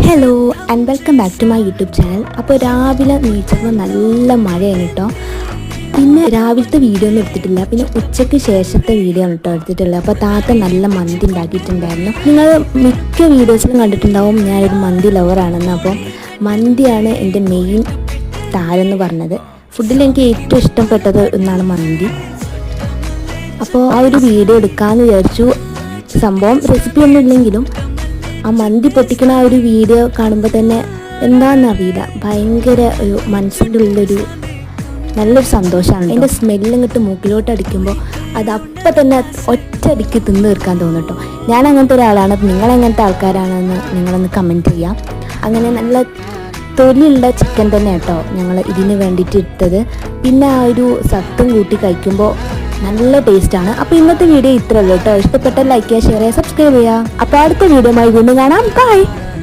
Hello and welcome back to my YouTube channel. അപ്പോൾ രാവിലെ നീച്ചപ്പോൾ നല്ല മഴയാണ് കേട്ടോ. പിന്നെ രാവിലത്തെ വീഡിയോ ഒന്നും എടുത്തിട്ടില്ല, പിന്നെ ഉച്ചയ്ക്ക് ശേഷത്തെ വീഡിയോ ആണ് കേട്ടോ എടുത്തിട്ടുള്ളത്. അപ്പോൾ താത്ത നല്ല മന്തി ഉണ്ടാക്കിയിട്ടുണ്ടായിരുന്നു. നിങ്ങൾ മിക്ക വീഡിയോസിലും കണ്ടിട്ടുണ്ടാവും ഞാനൊരു മന്തി ലവറാണെന്ന്. അപ്പോൾ മന്തിയാണ് എൻ്റെ മെയിൻ താരെന്ന് പറഞ്ഞത്. ഫുഡിൽ എനിക്ക് ഏറ്റവും ഇഷ്ടപ്പെട്ടത് എന്നാണ് മന്തി. അപ്പോൾ ആ ഒരു വീഡിയോ എടുക്കാമെന്ന് വിചാരിച്ചു. സംഭവം റെസിപ്പി ഒന്നും ഇല്ലെങ്കിലും ആ മന്തി പൊട്ടിക്കുന്ന ആ ഒരു വീഡിയോ കാണുമ്പോൾ തന്നെ എന്താണെന്നറിയില്ല, ഭയങ്കര ഒരു മനസ്സിൻ്റെ ഉള്ളിലൊരു നല്ലൊരു സന്തോഷമാണ്. എൻ്റെ സ്മെല്ലിങ്ങിട്ട് മൂക്കിലോട്ട് അടിക്കുമ്പോൾ അത് അപ്പം തന്നെ ഒറ്റയടിക്ക് തിന്ന് തീർക്കാൻ തോന്നും കേട്ടോ. ഞാൻ അങ്ങനത്തെ ഒരാളാണ്. നിങ്ങളെങ്ങനത്തെ ആൾക്കാരാണെന്ന് നിങ്ങളൊന്ന് കമൻറ്റ് ചെയ്യാം. അങ്ങനെ നല്ല തൊലിയുള്ള ചിക്കൻ തന്നെ കേട്ടോ ഞങ്ങൾ ഇതിന് വേണ്ടിയിട്ട് ഇട്ടത്. പിന്നെ ആ ഒരു സത്തും കൂട്ടി കഴിക്കുമ്പോൾ നല്ല ടേസ്റ്റാണ്. അപ്പോൾ ഇന്നത്തെ വീഡിയോ ഇത്രയേ ഉള്ളൂ കേട്ടോ. ഇഷ്ടപ്പെട്ട ലൈക്ക് ചെയ്യുക, ഷെയർ ചെയ്യുക, സബ്സ്ക്രൈബ് ചെയ്യുക. അപ്പോൾ അടുത്ത വീഡിയോയുമായി വീണ്ടും കാണാം. ബൈ.